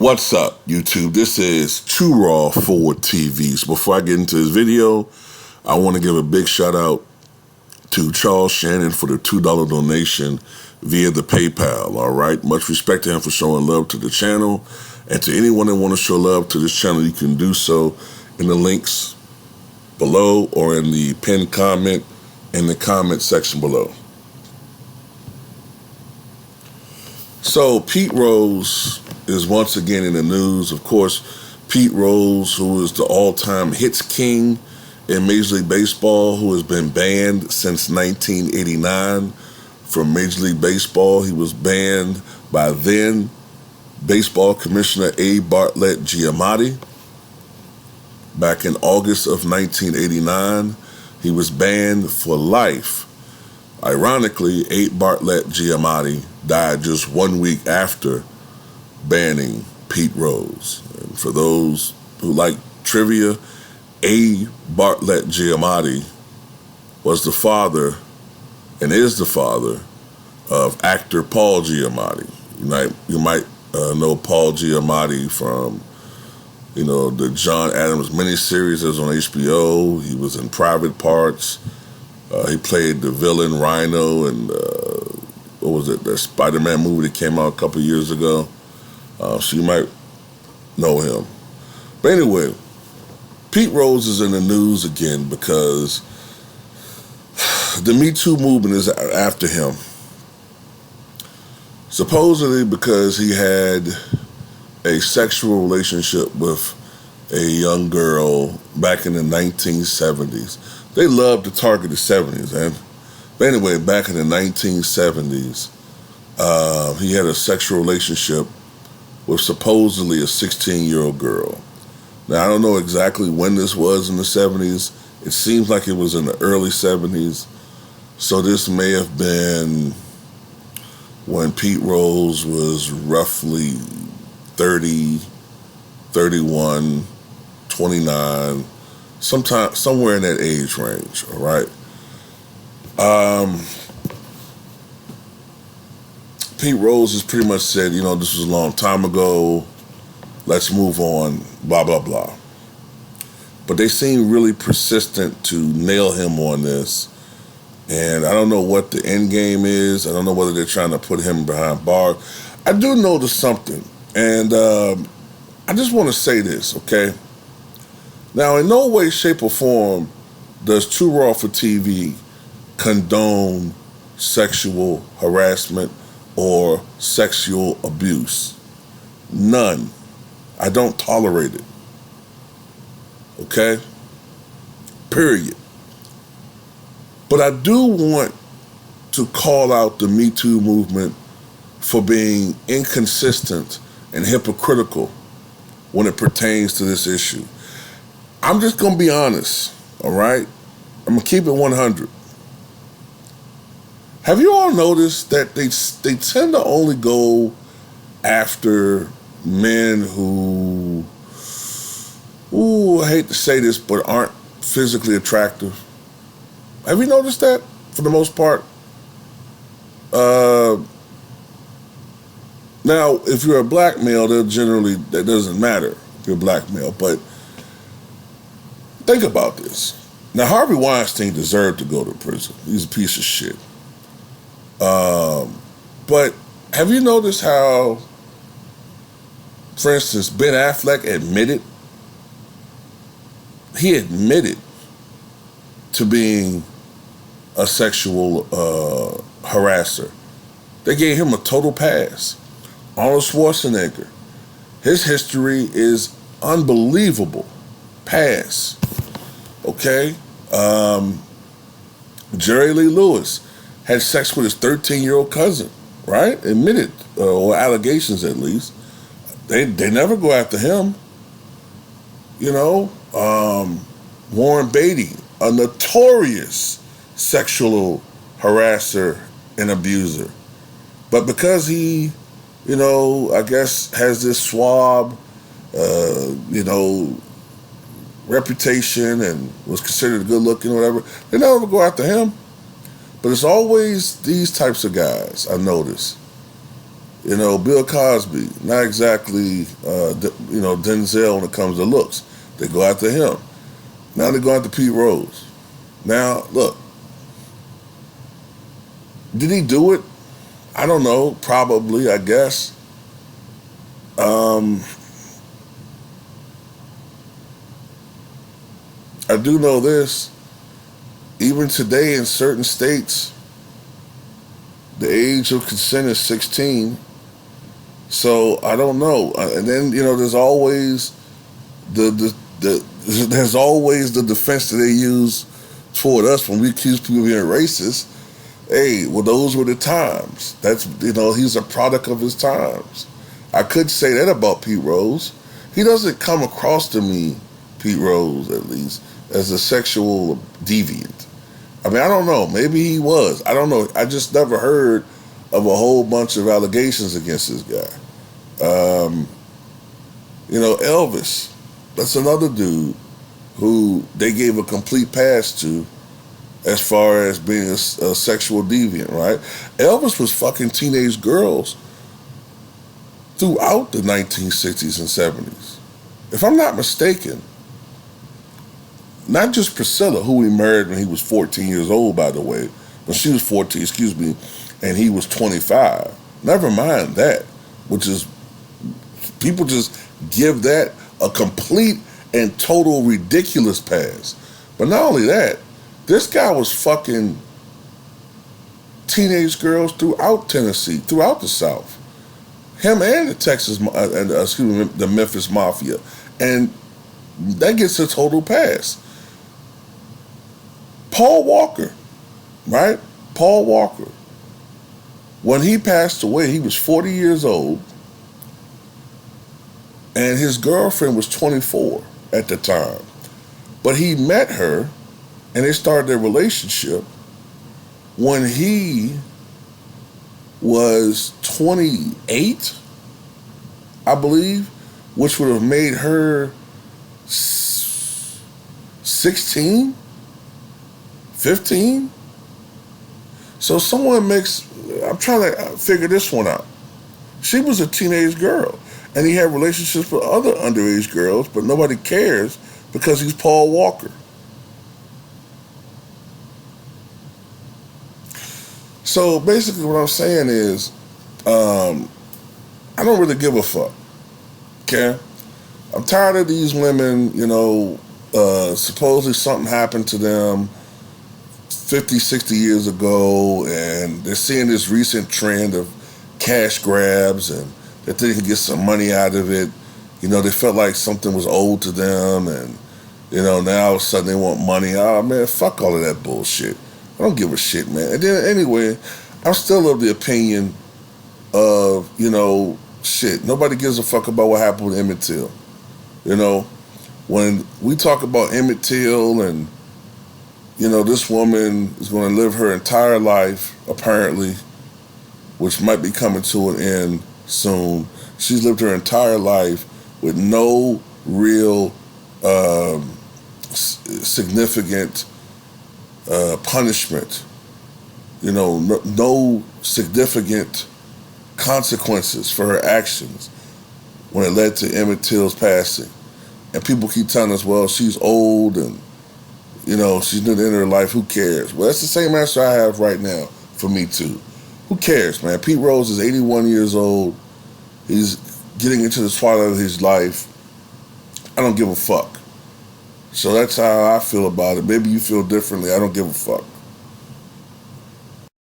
What's up, YouTube? This is Too Raw Forward TV. So before I get into this video, I want to give a big shout out to Charles Shannon for the $2 donation via the PayPal, all right? Much respect to him for showing love to the channel. And to anyone that want to show love to this channel, you can do so in the links below or in the pinned comment in the comment section below. So Pete Rose is once again in the news. Of course, Pete Rose, who is the all-time hits king in Major League Baseball, who has been banned since 1989 from Major League Baseball. He was banned by then Baseball Commissioner A. Bartlett Giamatti. Back in August of 1989, he was banned for life. Ironically, A. Bartlett Giamatti died just 1 week after banning Pete Rose. And for those who like trivia, A. Bartlett Giamatti was the father and is the father of actor Paul Giamatti. You might know Paul Giamatti from, the John Adams miniseries that was on HBO. He was in Private Parts. He played the villain Rhino in, the Spider-Man movie that came out a couple years ago. So you might know him. But anyway, Pete Rose is in the news again because the Me Too movement is after him. Supposedly because he had a sexual relationship with a young girl back in the 1970s. They loved to target the 70s, man. But anyway, back in the 1970s, he had a sexual relationship with supposedly a 16-year-old girl. Now, I don't know exactly when this was in the 70s. It seems like it was in the early 70s. So this may have been when Pete Rose was roughly 30, 31, 29, somewhere in that age range, all right? Pete Rose has pretty much said, this was a long time ago, let's move on, blah, blah, blah. But they seem really persistent to nail him on this. And I don't know what the end game is. I don't know whether they're trying to put him behind bars. I do notice something. And I just want to say this, okay? Now, in no way, shape, or form does Too Raw for TV condone sexual harassment or sexual abuse. None. I don't tolerate it. Okay? Period. But I do want to call out the Me Too movement for being inconsistent and hypocritical when it pertains to this issue. I'm just going to be honest, all right? I'm going to keep it 100. Have you all noticed that they tend to only go after men who, I hate to say this, but aren't physically attractive? Have you noticed that for the most part? Now, if you're a black male, that doesn't matter if you're a black male, but think about this. Now, Harvey Weinstein deserved to go to prison. He's a piece of shit. But have you noticed how, for instance, Ben Affleck admitted to being a sexual harasser? They gave him a total pass. Arnold Schwarzenegger, his history is unbelievable. Pass. Okay? Jerry Lee Lewis had sex with his 13-year-old cousin, right? Admitted, or allegations at least. They never go after him. Warren Beatty, a notorious sexual harasser and abuser. But because he, I guess has this suave, reputation and was considered good looking or whatever, they never go after him. But it's always these types of guys, I notice, Bill Cosby, not exactly, Denzel when it comes to looks. They go after him. Now they go after Pete Rose. Now, look, did he do it? I don't know. Probably, I guess. Um, I do know this. Even today in certain states, the age of consent is 16. So I don't know. And then, there's always the there's always the defense that they use toward us when we accuse people of being racist. Hey, well, those were the times. That's, he's a product of his times. I could say that about Pete Rose. He doesn't come across to me, Pete Rose at least, as a sexual deviant. I mean, I don't know. Maybe he was. I don't know. I just never heard of a whole bunch of allegations against this guy. Elvis, that's another dude who they gave a complete pass to as far as being a sexual deviant, right? Elvis was fucking teenage girls throughout the 1960s and 70s. If I'm not mistaken, not just Priscilla, who he married when he was 14 years old, by the way, when she was 14, and he was 25. Never mind that, which is, people just give that a complete and total ridiculous pass. But not only that, this guy was fucking teenage girls throughout Tennessee, throughout the South. Him and the Memphis Mafia. And that gets a total pass. Paul Walker, right? Paul Walker. When he passed away, he was 40 years old, and his girlfriend was 24 at the time. But he met her, and they started their relationship when he was 28, I believe, which would have made her 16, 15. So I'm trying to figure this one out. She was a teenage girl, and he had relationships with other underage girls, but nobody cares because he's Paul Walker. So basically what I'm saying is, I don't really give a fuck, okay? I'm tired of these women, supposedly something happened to them 50, 60 years ago, and they're seeing this recent trend of cash grabs and that they can get some money out of it. They felt like something was owed to them, and, now all of a sudden they want money. Oh, man, fuck all of that bullshit. I don't give a shit, man. And then, anyway, I'm still of the opinion of, shit, nobody gives a fuck about what happened with Emmett Till. When we talk about Emmett Till and, this woman is going to live her entire life, apparently, which might be coming to an end soon. She's lived her entire life with no real significant punishment, no significant consequences for her actions when it led to Emmett Till's passing. And people keep telling us, well, she's old and, she's near the end of her life, who cares? Well, that's the same answer I have right now for me too. Who cares, man? Pete Rose is 81 years old. He's getting into the twilight of his life. I don't give a fuck. So that's how I feel about it. Maybe you feel differently. I don't give a fuck.